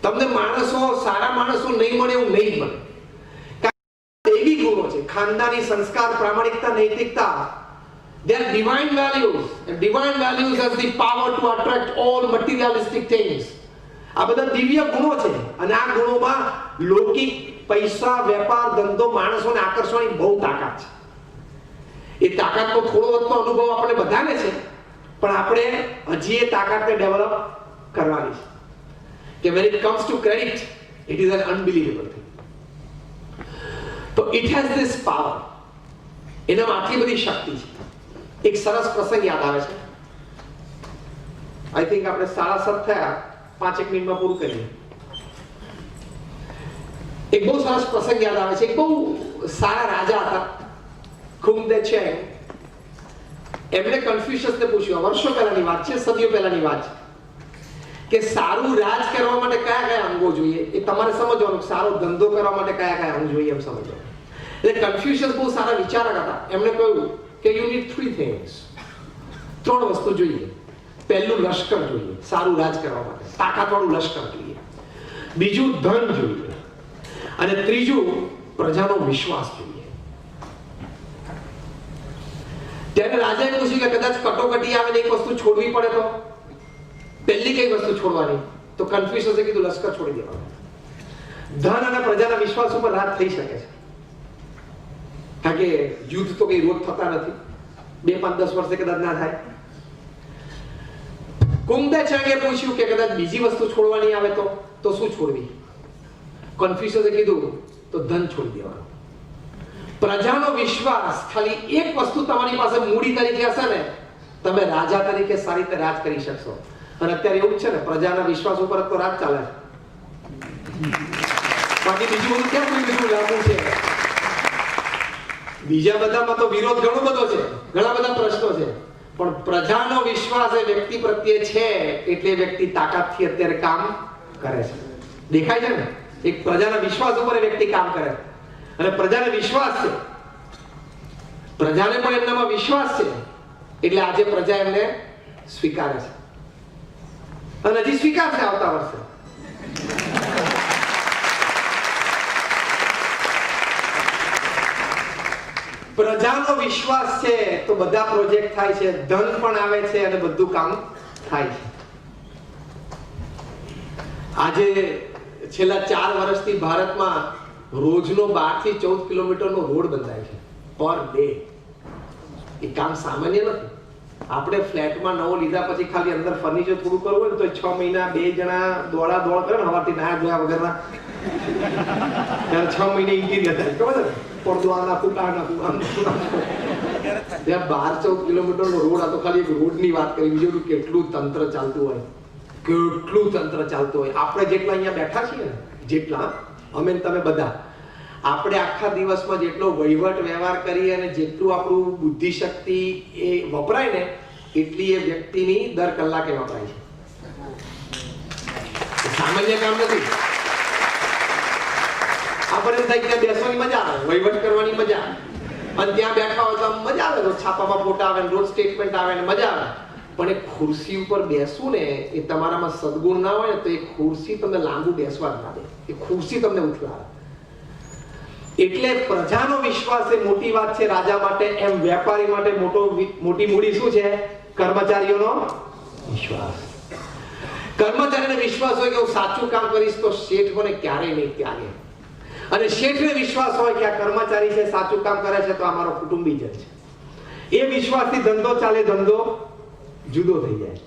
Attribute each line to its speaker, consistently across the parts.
Speaker 1: તમને માણસો સારા માણસો નહીં મળે એવું નહીં બને. દૈવી ગુણો છે, ખાનદાની સંસ્કાર, પ્રામાણિકતા, નૈતિકતા. They are divine values, and divine values has the power to attract all materialistic things. આ બધા દિવ્ય ગુણો છે અને આ ગુણોમાં લૌકિક પૈસા, વેપાર, ધંધો, માણસોને આકર્ષવાની બહુ તાકાત છે. એ તાકાતનો થોડો વધતો અનુભવ આપણે બધાને છે, પણ આપણે હજી એ તાકાતને ડેવલપ કરવાની છે. કે when it comes to credit, it is an unbelievable thing. તો it has this power. એનામાં આટલી બધી શક્તિ છે. એક સરસ પ્રસંગ યાદ આવે છે. આઈ થિંક આપણે 7:30 થયા, 5 મિનિટમાં પૂરું કરીએ. એક બહુ સરસ પ્રસંગ યાદ આવે છે. એક બહુ સારા રાજા હતા, ખુંગદે ચેંગ. એમણે કન્ફ્યુશિયસને પૂછ્યું, વર્ષો પહેલાની વાત છે, સદીઓ પહેલાની વાત છે, કે સારું રાજ કરવા માટે કયા કયા અંગો જોઈએ. એ તમારે સમજવાનું, સારો ધંધો કરવા માટે કયા કયા અંગ જોઈએ એમ સમજવાનું. એટલે કન્ફ્યુશિયસ બહુ સારા વિચારક હતા. એમણે કહ્યું કે યુ નીડ 3 things. 3 વસ્તુ જોઈએ. પહેલું લશ્કર જોઈએ, સારું રાજ કરવા માટે તાકાતવાળું લશ્કર જોઈએ. બીજું ધન જોઈએ, અને ત્રીજું પ્રજાનો વિશ્વાસ જોઈએ. ત્યારે રાજાએ પૂછ્યું કે કદાચ કટોકટી આવે ને એક વસ્તુ છોડવી પડે તો પહેલી કઈ વસ્તુ છોડવાની? તો કન્ફ્યુશિયસે કીધું લશ્કર છોડી દેવાનું. ધન અને પ્રજાના વિશ્વાસ ઉપર રાજ થઈ શકે છે, કારણ કે યુદ્ધ તો કઈ રોજ થતા નથી, 2, 5, 10 વર્ષે કદાચ ના થાય. કુંગદે ચેંગે પૂછ્યું કે કદાચ બીજી વસ્તુ છોડવાની આવે તો શું છોડવી? કન્ફ્યુશિયસે કીધું તો ધન છોડી દેવાનું. પ્રજાનો વિશ્વાસ, ખાલી એક વસ્તુ તમારી પાસે મૂડી તરીકે હશે ને, તમે રાજા તરીકે સારી રીતે રાજ કરી શકશો. અને અત્યારે એવું જ છે ને, પ્રજાના વિશ્વાસ ઉપર તો રાજ ચાલે છે. બાકી બીજું બધું કેમ બીજું લાગુ છે? બીજા બધામાં તો વિરોધ ઘણો બધો છે, ઘણા બધા પ્રશ્નો છે, પણ પ્રજાનો વિશ્વાસ એ વ્યક્તિ પ્રત્યે છે એટલે વ્યક્તિ તાકાતથી અત્યારે કામ કરે છે. દેખાય છે ને, એક પ્રજાના વિશ્વાસ ઉપર એ વ્યક્તિ કામ કરે છે. અને પ્રજાને વિશ્વાસ છે, પ્રજાને પણ એમનામાં વિશ્વાસ છે, એટલે આજે પ્રજા એમને સ્વીકારે છે અને હજી સ્વીકારશે આવતા વર્ષે. પ્રજાનો વિશ્વાસ છે તો બધા પ્રોજેક્ટ થાય છે, ધન પણ આવે છે અને બધું કામ થાય છે. આજે છેલ્લા 4 વર્ષથી ભારતમાં રોજનો 12 થી 14 કિલોમીટરનો રોડ બંધાય છે પર ડે. એ કામ સામાન્ય નથી. આપણે ફ્લેટમાં નવો લીધા પછી ખાલી અંદર ફર્નિચર થોડું કરવું હોય તો 6 મહિના 2 જણા દોડા કરે ને, હવારથી ના જોયા વગરના. ત્યારે 6 મહિને ઇન્ટિરિયર થાય, ખબર છે? પડદો આ નાખું, આ નાખું, આમ ત્યાં 12-14 કિલોમીટરનો રોડ. આ તો ખાલી એક રોડની વાત કરી, બીજું કેટલું તંત્ર ચાલતું હોય, કેટલું તંત્ર ચાલતું હોય. આપણે જેટલા અહીંયા બેઠા છીએ ને, જેટલા અમે તમે બધા, આપણે આખા દિવસમાં જેટલો વહીવટ વ્યવહાર કરીએ અને જેટલું આપણું બુદ્ધિ શક્તિ એ વપરાય ને, એટલી એ વ્યક્તિની દર કલાકે વપરાય છે. સામાન્ય કામ નથી. આપણે થાય ત્યાં બેસવાની મજા આવે, વહીવટ કરવાની મજા આવે, અને ત્યાં બેઠા હોય તો મજા આવે, રોજ છાપામાં ફોટા આવે, રોજ સ્ટેટમેન્ટ આવે ને મજા આવે. પણ એ ખુરશી ઉપર બેસવું ને, એ તમારામાં સદગુણ ના હોય ને, તો એ ખુરશી તમને લાંબુ બેસવા જ ના દે, એ ખુરશી તમને ઉથલાવે. એટલે પ્રજાનો વિશ્વાસ એ મોટી વાત છે રાજા માટે. એમ વેપારી માટે મોટી મૂડી શું છે? કર્મચારીઓનો વિશ્વાસ. કર્મચારીને વિશ્વાસ હોય કે હું સાચું કામ કરીશ તો શેઠ મને ક્યારેય નહીં ત્યાગે. અને શેઠને વિશ્વાસ હોય કે આ કર્મચારી છે, સાચું કામ કરે છે, તો આ મારો કુટુંબીજન છે. એ વિશ્વાસથી ધંધો ચાલે, ધંધો જુદો થઈ જાય,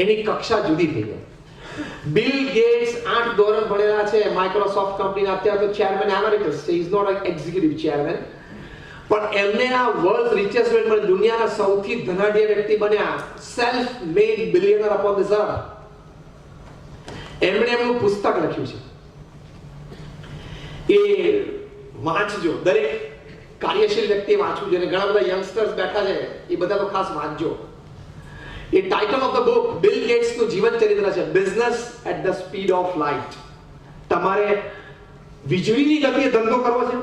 Speaker 1: એની કક્ષા જુદી થઈ જાય. બિલ ગેટ્સ 8 ધોરણ ભણેલા છે, માઇક્રોસોફ્ટ કંપનીના અત્યારે તો ચેરમેન એમેરિટસ છે. Is not a executive chairman, પણ એમને આ વર્લ્ડ રિચેસ્ટ મેન બન્યા, દુનિયાના સૌથી ધનાઢ્ય વ્યક્તિ બન્યા, self made billionaire upon this અર્થ. એમણે એમનું પુસ્તક લખ્યું છે, એ વાંચજો. દરેક કાર્યશીલ વ્યક્તિએ વાંચવું જોઈએ. ઘણા બધા યંગસ્ટર્સ બેઠા છે, એ બધા તો ખાસ વાંચજો. એ title of the book Bill Gates નું જીવન ચરિત્ર છે, business at the speed of light. તમારે વીજળીની ગતિએ ધંધો કરવો છે?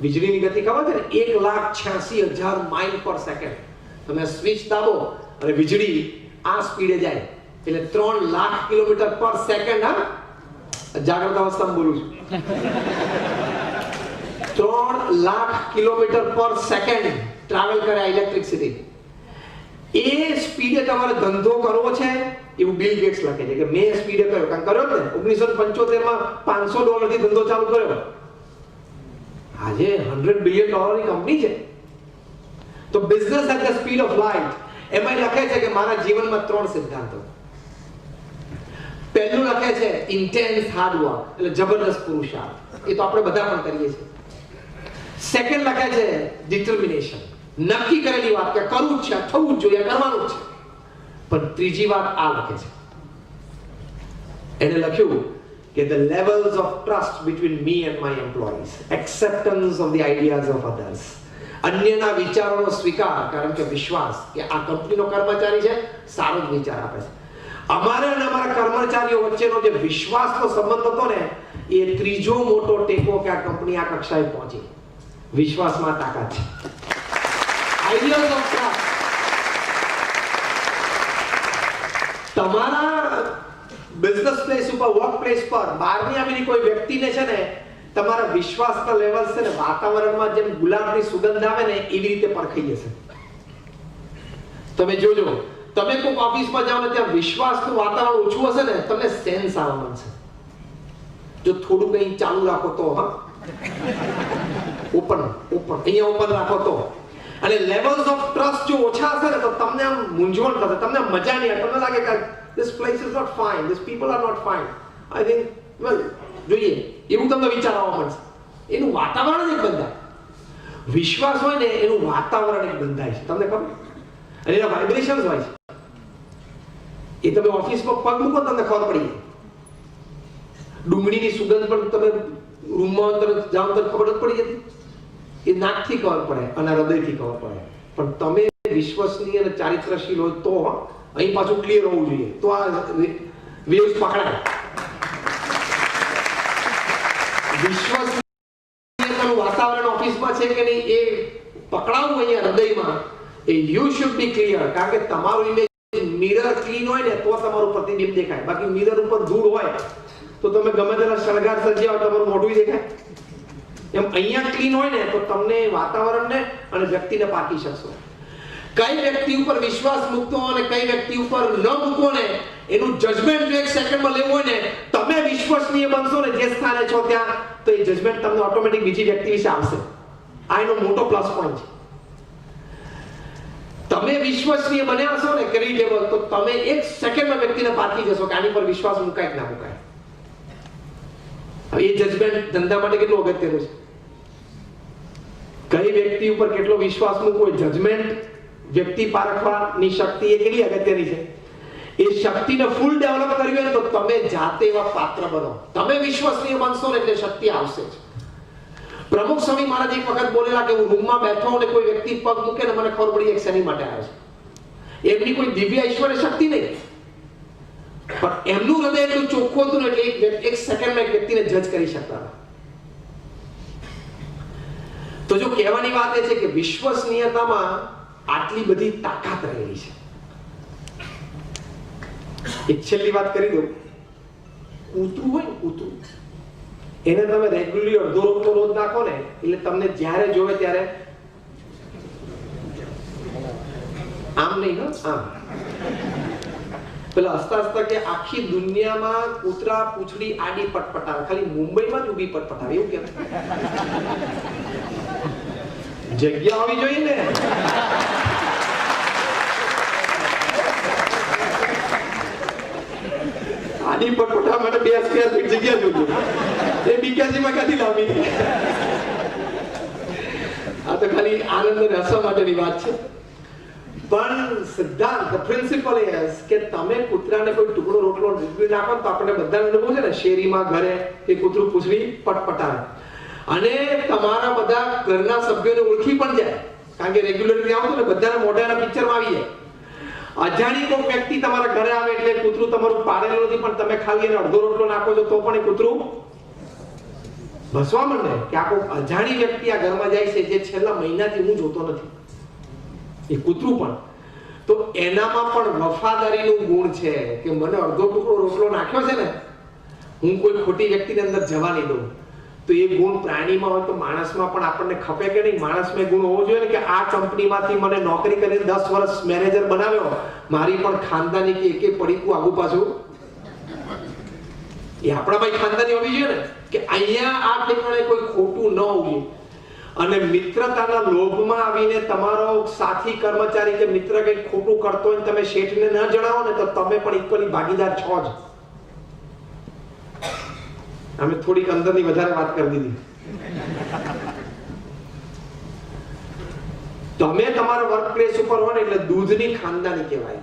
Speaker 1: વીજળીની ગતિ ખબર છે ને? 1,86,000 માઇલ પર સેકન્ડ. તમે સ્વિચ દાબો અને વીજળી આ સ્પીડે જાય. એટલે 3 લાખ કિલોમીટર પર સેકન્ડ. હા, જાગ્રત અવસ્થામાં બોલું છું. 3 લાખ કિલોમીટર પર સેકન્ડ ટ્રાવેલ કરે ઇલેક્ટ્રિસિટી. એ સ્પીડે તમારે ધંધો કરવો છે એવું બિલ ગેટ્સ લખે છે કે મેં સ્પીડે કર્યો. કારણ કર્યો ને 1975 માં $500 થી ધંધો ચાલુ કર્યો. આજે $100 બિલિયન ની કંપની છે. તો business at the speed of light. એમાં લખે છે કે મારા જીવનમાં 3 સિદ્ધાંતો. પહેલું લખે છે ઇન્ટેન્સ હાર્ડ વર્ક, એટલે જબરદસ્ત પુરુષાર્થ. એ તો આપણે બધા પણ કરીએ છીએ. સેકન્ડ લખે છે ડિટર્મિનેશન, નક્કી કરેલી વાત કે કરવું જ છે, થવું જ જોઈએ, કરવાનું જ છે. પણ ત્રીજી વાત આ લખે છે, એને લખ્યું કે the levels of trust between me and my employees, acceptance of the ideas of others, અન્યના વિચારોનો સ્વીકાર, કારણ કે વિશ્વાસ કે આ કંપનીનો કર્મચારી છે, સારો જ વિચાર આપે છે. અમારે અને અમારા કર્મચારીઓ વચ્ચેનો જે વિશ્વાસનો સંબંધ હતો ને, એ ત્રીજો મોટો ટેકો કે આ કંપની આ કક્ષાએ પહોંચી. વિશ્વાસમાં તાકાત છે. Ideas of trust. તમારા બિઝનેસ પ્લેસ ઉપર, વર્ક પ્લેસ પર બહારની આવેલી કોઈ વ્યક્તિને છે ને તમારા વિશ્વાસના લેવલ છે ને વાતાવરણમાં જેમ ગુલાબની સુગંધ આવે ને એવી રીતે પરખાઈ જશે. તમે જોજો, તમે કોઈ ઓફિસમાં જાઓ ને ત્યાં વિશ્વાસનું વાતાવરણ ઓછું હશે ને, તમને સેન્સ આવવા માંડશે. જો થોડું કંઈ ચાલુ રાખો તો, હા, ઓપન અહીંયા ઓપન રાખો તો, અને લેવલ્સ ઓફ ટ્રસ્ટ જો ઓછા હશે ને તો તમને આમ મૂંઝવણ થશે, તમને મજા નહીં આવે, તમને લાગે કે this place is not fine, these people are not fine, I think well જોઈએ એવું તમને વિચાર આવવા મળશે. એનું વાતાવરણ એક બંધાય. વિશ્વાસ હોય ને એનું વાતાવરણ એક બંધાય છે, તમને ખબર? અને એના વાઇબ્રેશન્સ હોય છે. એ તમે ઓફિસમાં પગ મૂકો તમને ખબર પડી જાય. ડુંગળીની સુગંધ પણ તમે રૂમમાં અંદર જાઓ તો ખબર જ પડી જતી. એ નાકથી ખબર પડે અને હૃદયથી ખબર પડે. પણ તમે વિશ્વસનીય અને ચારિત્રશીલ હોય તો અહીં પાછું ક્લિયર હોવું જોઈએ, તો આ વેવ્સ પકડાય. વિશ્વસનીયતાનું વાતાવરણ ઓફિસમાં છે કે નહીં એ પકડાવવું અહીંયા હૃદયમાં, એ યુ શુડ બી ક્લિયર. કારણ કે તમારું ઇમેજ મિરર ક્લીન હોય ને તો તમારું પ્રતિબિંબ દેખાય. બાકી મિરર ઉપર ધૂળ હોય તો તમે ગમે તેના શણગાર સર્જ્યા તમારું મોઢું દેખાય. એમ અહીંયા ક્લીન હોય ને તો તમને વાતાવરણને અને વ્યક્તિને પાકી શકશો. કઈ વ્યક્તિ ઉપર વિશ્વાસ મૂકતો અને કઈ વ્યક્તિ ઉપર ન મૂકવો ને એનું જજમેન્ટ જો એક સેકન્ડમાં લેવું હોય ને, તમે વિશ્વસનીય બનશો ને જે સ્થાને છો ત્યાં, તો એ જજમેન્ટ તમને ઓટોમેટિક બીજી વ્યક્તિ વિશે આવશે. આ એનો મોટો પ્લસ પોઈન્ટ છે. તમે વિશ્વસનીય બન્યા હશો ને ક્રેડિટેબલ, તો તમે એક સેકન્ડમાં વ્યક્તિને પારખી જશો કે આની પર વિશ્વાસ મુકાય કે ના મુકાય. હવે એ જજમેન્ટ ધંધા માટે કેટલું અગત્યનું છે. કઈ વ્યક્તિ ઉપર કેટલો વિશ્વાસ મૂકવો, જજમેન્ટ વ્યક્તિ પારખવાની શક્તિ એ કેટલી અગત્યની છે. એ શક્તિને ફૂલ ડેવલપ કરવી હોય તો તમે જાતે એવા પાત્ર બનો. તમે વિશ્વસનીય બનશો ને એટલે શક્તિ આવશે જ. પ્રમુખ સ્વામી મહારાજ એક વખત બોલેલા કે હું રૂમમાં બેઠો અને કોઈ વ્યક્તિ પગ મૂકે ને મને ખબર પડી એક શેની માટે આવે છે. એમની કોઈ દિવ્ય ઐશ્વર્ય શક્તિ નહીં, પણ એમનું હૃદય એટલું ચોખ્ખું હતું ને એટલે એક સેકન્ડમાં એક વ્યક્તિને જજ કરી શકતા હતા. તો જો કહેવાની વાત એ છે કે વિશ્વસનીયતામાં આટલી બધી તાકાત રહેલી છે. એક છેલ્લી વાત કરી દઉં. કૂતરું હોય ને, કૂતરું, એને તમે રેગ્યુલરલી અડધો રોટલો રોજ નાખો ને એટલે તમને જ્યારે જોવે ત્યારે આમ નહીં, આમ પેલા હસતા હસતા કે આખી દુનિયામાં કૂતરા પૂંછડી આડી પટપટાવે, ખાલી મુંબઈમાં જ ઊભી પટપટાવે, એવું કેમ? જગ્યા હોવી જોઈએ ને. આડી પટપટાવા માટે 2 સ્ક્વેર ફીટ જગ્યા જોઈએ. એ બીકાજીમાં ક્યાંથી લાવી? આ તો ખાલી આનંદ અને હસવા માટેની વાત છે. પણ સિદ્ધાંત, the principle is કે તમે કૂતરાને કોઈ ટુકડો રોટલો નાખો તો આપણે બધાને અનુભવ છે ને, શેરીમાં ઘરે એ કૂતરું પૂંછડી પટપટાવે અને તમારા બધા ઘરના સભ્યોને ઓળખી પણ જાય. કારણ કે રેગ્યુલરલી આવો ને બધાના મોઢાના પિક્ચરમાં આવી જાય. અજાણી કોઈ વ્યક્તિ તમારા ઘરે આવે એટલે કૂતરું તમારું પાડેલું નથી પણ તમે ખાલી એને અડધો રોટલો નાખો છો તો પણ એ કૂતરું ભસવા માંડે કે આ કોઈ અજાણી વ્યક્તિ આ ઘરમાં જાય છે જે છેલ્લા મહિનાથી હું જોતો નથી. એ કૂતરું પણ તો એનામાં પણ વફાદારીનું ગુણ છે કે મને અડધો ટુકડો રોટલો નાખ્યો છે ને, હું કોઈ ખોટી વ્યક્તિને અંદર જવા નહીં દઉં. તો એ ગુણ પ્રાણીમાં હોય તો માણસમાં પણ આપણને ખપે કે નહીં? માણસમાં ગુણ હોવો જોઈએ ને કે આ કંપનીમાંથી મને નોકરી કરીને 10 વર્ષ મેનેજર બનાવ્યો, મારી પણ ખાનદાની કે એકે પડીકું આગુ પાછું એ આપણામાં ખાનદાની હોવી જોઈએ ને, કે અહીંયા આ ઠેકાણે કોઈ ખોટું ન હોવું. અને મિત્રતાના લોભમાં આવીને તમારો સાથી કર્મચારી કે મિત્ર કંઈક ખોટું કરતો હોય તમે શેઠને ન જણાવો ને તો તમે પણ ઇક્વલી ભાગીદાર છો જ. અમે થોડીક અંદરની વધારે વાત કરી દીધી. તમે તમારા વર્ક પ્લેસ ઉપર હોય ને એટલે દૂધની ખાનદાની કહેવાય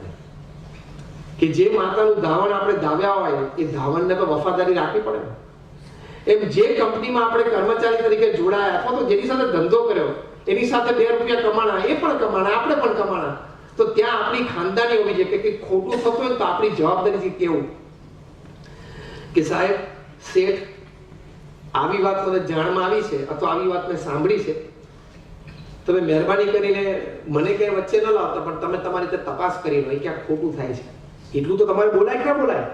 Speaker 1: કે જે માતાનું ધાવણ આપણે ધાવ્યા હોય એ ધાવણને તો વફાદારી રાખવી પડે ને. એમ જે કંપનીમાં આપણે કર્મચારી તરીકે જોડાયા અથવા તો જેની સાથે ધંધો કર્યો એની સાથે 2 રૂપિયા કમાણા, એ પણ કમાણા, આપણે પણ કમાણા, તો ત્યાં આપણી ખાનદાની હોવી જોઈએ કે કંઈક ખોટું થતું હોય તો આપણી જવાબદારીથી કેવું કે સાહેબ શેઠ આવી વાત મને જાણમાં આવી છે અથવા આવી વાત મેં સાંભળી છે, તમે મહેરબાની કરીને મને કઈ વચ્ચે ન લાવતા, પણ તમે તમારી રીતે તપાસ કરી લો ક્યાંક ખોટું થાય છે. એટલું તો તમારે બોલાય ક્યાં બોલાય?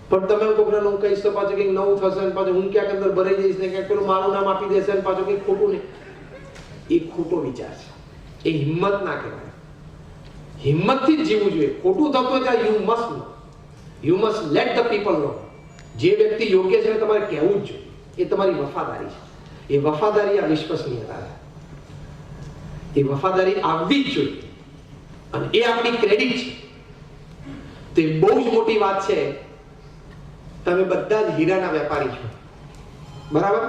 Speaker 1: પણ તમે કોકના હું કહીશ તો પાછું કંઈક નવું થશે ને પાછું હું ક્યાંક અંદર ભરાઈ જઈશ ને ક્યાંક પેલું મારું નામ આપી દેશે ને પાછું કંઈક ખોટું નહીં. એ ખોટો વિચાર છે, એ હિંમત ના કહેવાય. હિંમતથી જ જીવવું જોઈએ. ખોટું થતું હોય ત્યાં you must let the people know. જે વ્યક્તિ યોગ્ય છે તમારે કહેવું જ જોઈએ. એ તમારી વફાદારી છે. એ વફાદારી આ વિશ્વસનીયતા છે. એ વફાદારી આવવી જ જોઈએ અને એ આપણી ક્રેડિટ છે. તે બહુ જ મોટી વાત છે. તમે બધા જ હીરાના વેપારી છો, બરાબર?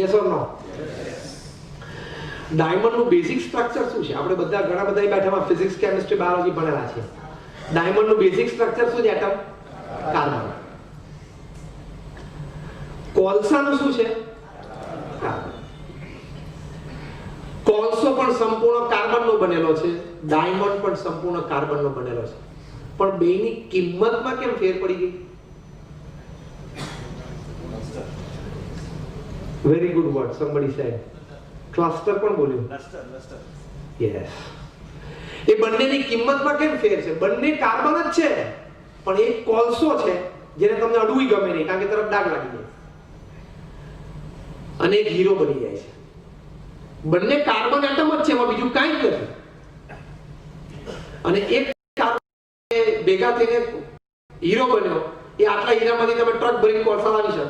Speaker 1: Yes or no? ડાયમંડનું બેઝિક સ્ટ્રક્ચર શું છે? આપણે બધા ઘણા બધા બેઠામાં ફિઝિક્સ, કેમિસ્ટ્રી, બાયોલોજી ભણેલા છે. ડાયમંડનું બેઝિક સ્ટ્રક્ચર શું છે? Atom, carbon. કોલસાનું શું છે? કાર્બન. કોલસો પણ સંપૂર્ણ કાર્બનનો બનેલો છે, ડાયમંડ પણ સંપૂર્ણ કાર્બનનો બનેલો છે. પણ બેની કિંમતમાં કેમ ફેર પડી ગઈ? Very good word somebody said. Cluster પણ બોલ્યું. યસ. એ બંનેની કિંમતમાં કેમ ફેર છે? બંને કાર્બન જ છે, પણ એક કોલસો છે જેને તમને અડવું ગમે નહીં કારણ કે તરફ ડાઘ લાગી જાય, અને એક હીરો બની જાય છે. બંને કાર્બન એટમ જ છે, એમાં બીજું કાંઈ જ નથી. અને એક કાર્બન ભેગા થઈને હીરો બન્યો, એ આટલા હીરામાંથી તમે ટ્રક ભરીને કોલસા લાવી શકો.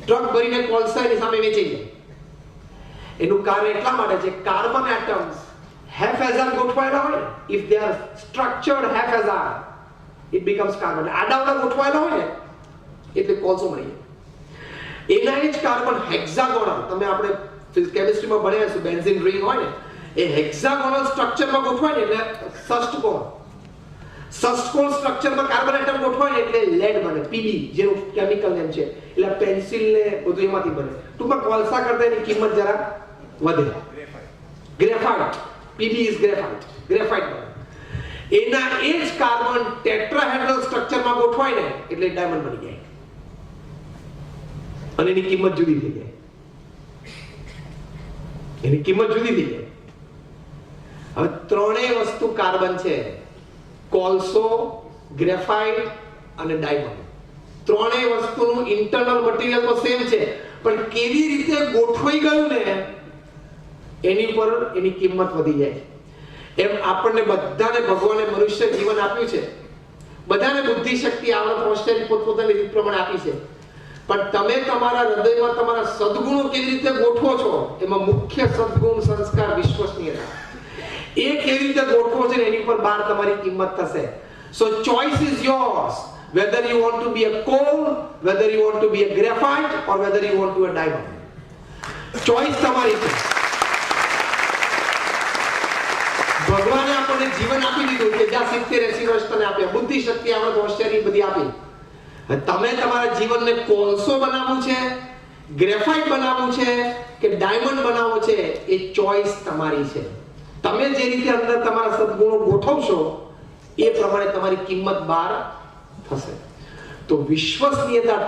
Speaker 1: ટ્રક ભરીને કોલસા એની સામે વેચી જાય. એનું કારણ એટલા માટે છે કાર્બન એટમ્સ haphazard ગોઠવાયેલા હોય, if they are structured haphazard it becomes carbon. આડાવડા ગોઠવાયેલા હોય ને એટલે કોલસો મળી જાય. એના જ કાર્બન હેક્સાગોનલ, તમે આપણે કેમિસ્ટ્રીમાં ભણ્યા છે, બેન્ઝીન રિંગ હોય ને એ હેક્સાગોનલ સ્ટ્રક્ચરમાં ગોઠવાય ને એટલે ષષ્ટકોણ. ષષ્ટકોણ સ્ટ્રક્ચરમાં કાર્બન એટમ ગોઠવાય ને એટલે લેડ બને, પીબી જેનું કેમિકલ નેમ છે. એટલે પેન્સિલ ને બધું એમાંથી બને. ટૂંકમાં કોલસા કરતા એની કિંમત જરા વધે. Graphite, PB is graphite, graphite બને. એના એ જ કાર્બન ટેટ્રાહેડ્રલ સ્ટ્રક્ચરમાં ગોઠવાય ને એટલે ડાયમંડ બની જાય અને એની કિંમત જુદી થઈ જાય. એની કિંમત જુદી થઈ જાય. હવે ત્રણેય વસ્તુ કાર્બન છે, કોલસો, ગ્રેફાઇટ અને ડાયમંડ. ત્રણેય વસ્તુનું ઇન્ટરનલ મટીરીયલ તો સેમ છે, પણ કેવી રીતે ગોઠવાઈ ગયું ને એની ઉપર એની કિંમત વધી જાય. એમ આપણને બધાને ભગવાને મનુષ્ય જીવન આપ્યું છે, બધાને બુદ્ધિ શક્તિ, આવડત, હોશિયારી પોતપોતાની રીત પ્રમાણે આપી છે. પણ તમે તમારા હૃદયમાં તમારા સદગુણો કેવી રીતે ગોઠવો છો, એમાં મુખ્ય સદગુણ સંસ્કાર વિશ્વસનીયતા. એ કેવી રીતે ગોઠવો છે એની પર બાર તમારી કિંમત થશે. So choice is yours, whether you want to be a coal, whether you want to be a graphite or whether you want to be a diamond. Choice તમારી છે. ભગવાને આપણને જીવન આપી દીધું કે જ્યાં 70-80 વર્ષ તને આપ્યા, બુદ્ધિ શક્તિ, આવડત, હોશિયારી બધી આપી. તમે તમારા જીવનને કોલસો બનાવવું છે, ગ્રેફાઇટ બનાવવું છે કે ડાયમંડ બનાવવું છે, એ ચોઈસ તમારી છે. તમે જે રીતે અંદર તમારા સદગુણો ગોઠવશો એ પ્રમાણે તમારી કિંમત બહાર થશે. તો વિશ્વસનીયતા